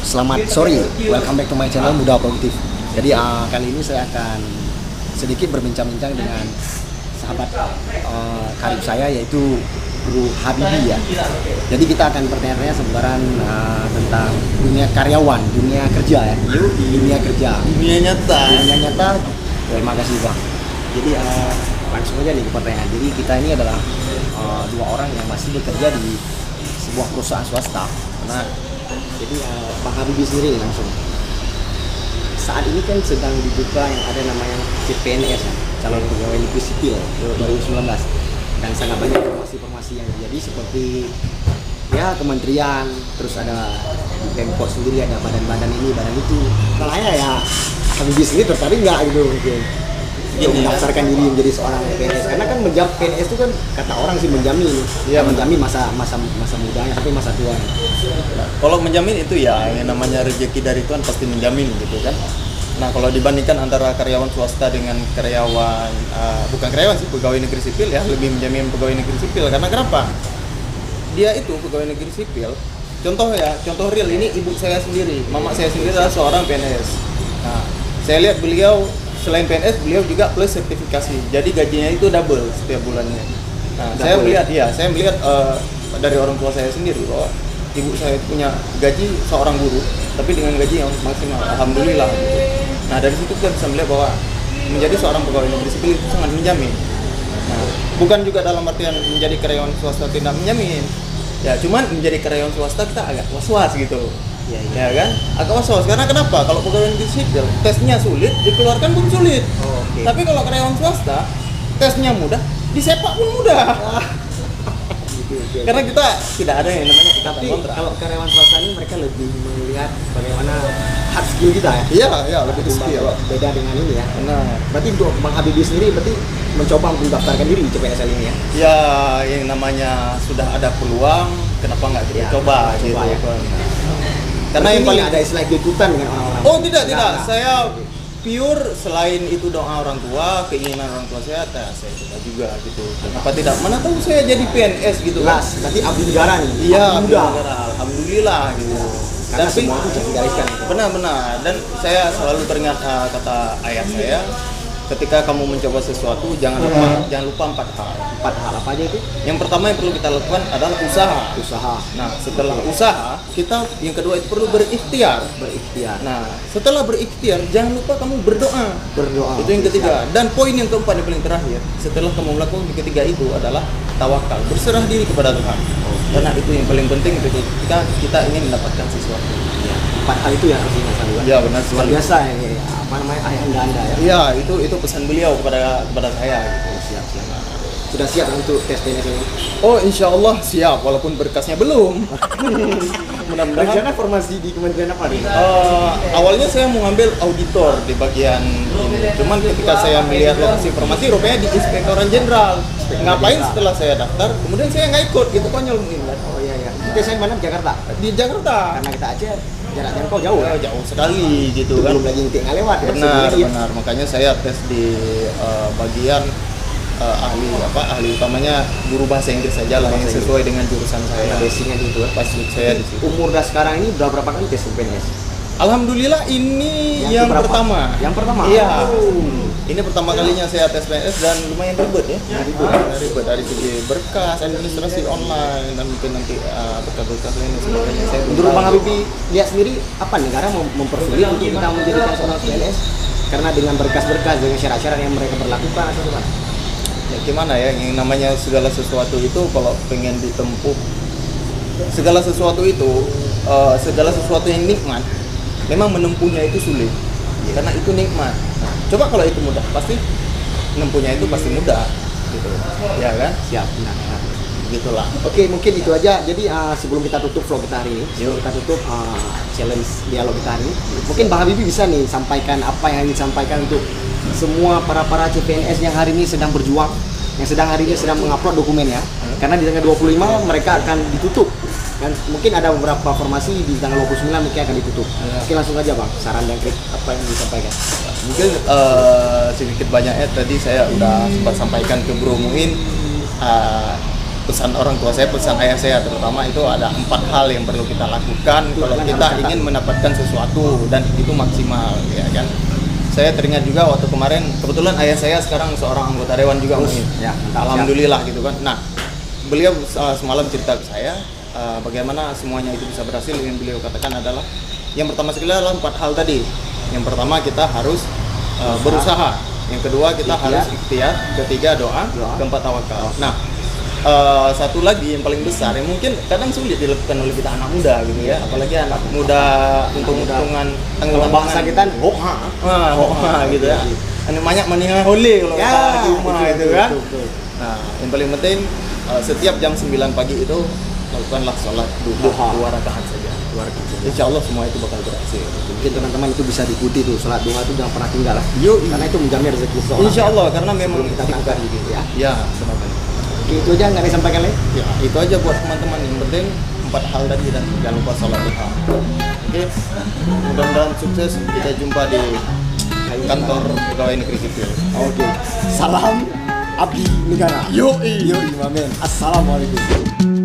Selamat sore, welcome back to my channel Muda Produktif. Jadi kali ini saya akan sedikit berbincang-bincang dengan sahabat karib saya, yaitu Bro Habibie ya. Jadi kita akan bertanya-tanya sebenarnya tentang dunia karyawan, dunia kerja ya. Dunia kerja. Dunia nyata. Dunia nyata. Terima kasih Bang. Jadi langsung aja nih ke pertanyaan. Jadi kita ini adalah dua orang yang masih bekerja di sebuah perusahaan swasta. Nah, jadi Bang Habibie sendiri langsung. Saat ini kan sedang dibuka yang ada namanya CPNS ya, calon pegawai negeri sipil 2019, dan sangat banyak informasi-informasi yang terjadi seperti ya kementerian, terus ada di Pemkot sendiri ada badan-badan ini, badan itu. Kalanya ya Habibie sendiri tertarik nggak gitu mungkin untuk mendaftarkan diri menjadi seorang PNS, karena kan PNS itu kan kata orang sih menjamin, ya menjamin masa mudanya tapi masa tua. Kalau menjamin itu ya yang namanya rezeki dari Tuhan pasti menjamin gitu kan. Nah kalau dibandingkan antara karyawan swasta dengan karyawan bukan karyawan sih, pegawai negeri sipil ya, lebih menjamin pegawai negeri sipil. Karena kenapa? Dia itu pegawai negeri sipil. Contoh real ini ibu saya sendiri, mama saya sendiri adalah seorang PNS. Nah saya lihat beliau selain PNS, beliau juga plus sertifikasi. Jadi gajinya itu double setiap bulannya. Nah, saya melihat dari orang tua saya sendiri bahwa ibu saya punya gaji seorang guru, tapi dengan gaji yang maksimal. Alhamdulillah. Gitu. Nah, dari situ kita bisa melihat bahwa menjadi seorang pegawai negeri sipil itu sangat menjamin. Nah, bukan juga dalam artian menjadi karyawan swasta tidak menjamin. Ya, cuman menjadi karyawan swasta kita agak was-was gitu. Ya kan? Agak was-was karena kenapa? Kalau pegawai negeri sipil tesnya sulit, dikeluarkan pun sulit. Tapi kalau karyawan swasta tesnya mudah, disepak pun mudah. Karena kita tidak ada yang namanya ikatan kontrak. Kalau karyawan swasta ini mereka lebih melihat bagaimana hard skill kita ya. Iya, lebih ke skill. Beda dengan ini ya. Nah, berarti untuk Bang Habibie sendiri berarti mencoba mendaftarkan diri di CPNS ini ya. Ya, yang namanya sudah ada peluang, kenapa nggak kita coba gitu ya. Karena yang paling ada istilah ikutan dengan orang-orang. Oh tidak. Saya pure selain itu doa orang tua, keinginan orang tua saya coba juga gitu. Kenapa tidak? Mana tahu saya jadi PNS gitu kan? Berarti abdi negara nih. Iya, abdi negara. Alhamdulillah gitu. Karena dan semua itu digariskan. Benar. Dan saya selalu teringat kata ayah saya, ketika kamu mencoba sesuatu jangan lupa 4 hal. 4 hal apa aja itu? Yang pertama yang perlu kita lakukan adalah usaha. Nah, setelah usaha, kita yang kedua itu perlu berikhtiar. Nah, setelah berikhtiar jangan lupa kamu berdoa. Itu yang ketiga. Dan poin yang keempat yang paling terakhir, setelah kamu melakukan yang ketiga itu adalah tawakal, berserah diri kepada Tuhan. Karena itu yang paling penting ketika kita ingin mendapatkan sesuatu. Ya, 4 hal itu yang harus diingat selalu. Ya, benar sekali. Luar biasa ya. Apa namanya ayah anda ya? Iya, itu pesan beliau kepada saya. Siap. Sudah siap untuk tes PNS ini? Oh, insya Allah siap, walaupun berkasnya belum. Mudah-mudahan. Rencana formasi di kementerian apa nih? Awalnya saya mau ngambil auditor di bagian ini. Cuman ketika saya melihat lokasi formasi, rupanya di Inspektoran Jenderal. Ngapain setelah saya daftar, kemudian saya nggak ikut, gitu konyol mungkin kan? Oh iya. Itu saya mana di Jakarta? Di Jakarta. Karena kita aja jarak jangkau jauh ya? Jauh sekali gitu kan. Belum lagi tinggal lewat ya? Benar. Makanya saya tes di bagian ahli utamanya guru bahasa Inggris saja lah yang sesuai dengan jurusan saya. Basicnya di itu. Saya di situ. Umur dah sekarang ini berapa kali tes PNS? Alhamdulillah ini yang pertama. Yang pertama? Iya. Ini pertama kalinya saya tes PNS dan lumayan ribet ya. Ribet dari segi berkas, administrasi online, dan mungkin nanti berkas-berkas lain dan sebagainya. Menurut Bang Habibie lihat sendiri apa negara mempersulit untuk kita menjadikan seorang PNS? Karena dengan berkas-berkas, dengan syarat-syarat yang mereka berlakukan atau gimana? Ya gimana ya, yang namanya segala sesuatu itu kalau pengen ditempuh segala sesuatu yang nikmat, memang menempuhnya itu sulit karena itu nikmat. Nah, coba kalau itu mudah, pasti menempuhnya itu pasti mudah gitu ya kan. Siap, benar. Gitulah. Oke, mungkin itu aja. Jadi sebelum kita tutup vlog kita hari ini, kita tutup challenge dialog kita hari ini, mungkin Bang Habibie bisa nih sampaikan apa yang ingin disampaikan untuk semua para CPNS yang hari ini sedang berjuang, yang hari ini sedang mengupload dokumennya. Karena di tanggal 25 mereka akan ditutup. Dan mungkin ada beberapa formasi di tanggal 29 mungkin akan ditutup. Oke, langsung aja Bang, saran dan kritik apa yang disampaikan? Mungkin sedikit banyaknya tadi saya udah sempat sampaikan ke Bro Muin. pesan orang tua saya, pesan ayah saya terutama itu ada 4 hal yang perlu kita lakukan kalau kita ingin mendapatkan sesuatu dan itu maksimal, ya kan. Saya teringat juga waktu kemarin, kebetulan ayah saya sekarang seorang anggota dewan juga, mungkin. Ya, Alhamdulillah gitu kan. Nah, beliau semalam cerita ke saya bagaimana semuanya itu bisa berhasil. Yang beliau katakan adalah yang pertama sekali adalah 4 hal tadi. Yang pertama kita harus berusaha. Yang kedua kita harus ikhtiar. Ketiga doa. Keempat tawakal. Nah, satu lagi yang paling besar yang mungkin kadang sulit dilakukan oleh kita anak muda gitu ya, apalagi anak muda untung-untungan tenggelam bangsa kita hoha gitu ya. Ini banyak maniha hole kalau kita di rumah itu kan. Nah, yang paling penting setiap jam 9 pagi itu lakukanlah sholat duha 2 rakaat saja. Insya Allah semua itu bakal berhasil. Mungkin teman-teman itu bisa diikuti tuh, sholat duha itu jangan pernah tinggal lah. Karena itu menjamin rezeki seorang. Insya Allah, karena memang kita tangkap gitu ya. Ya, benar. Itu aja nggak disampaikan lagi? Ya, itu aja buat teman-teman. Yang penting 4 hal tadi dan jangan lupa sholat duha. Oke, mudah-mudahan sukses. Kita jumpa di kantor pegawai negeri sipil. Oke, salam abdi negara. Yoi, amin. Assalamualaikum.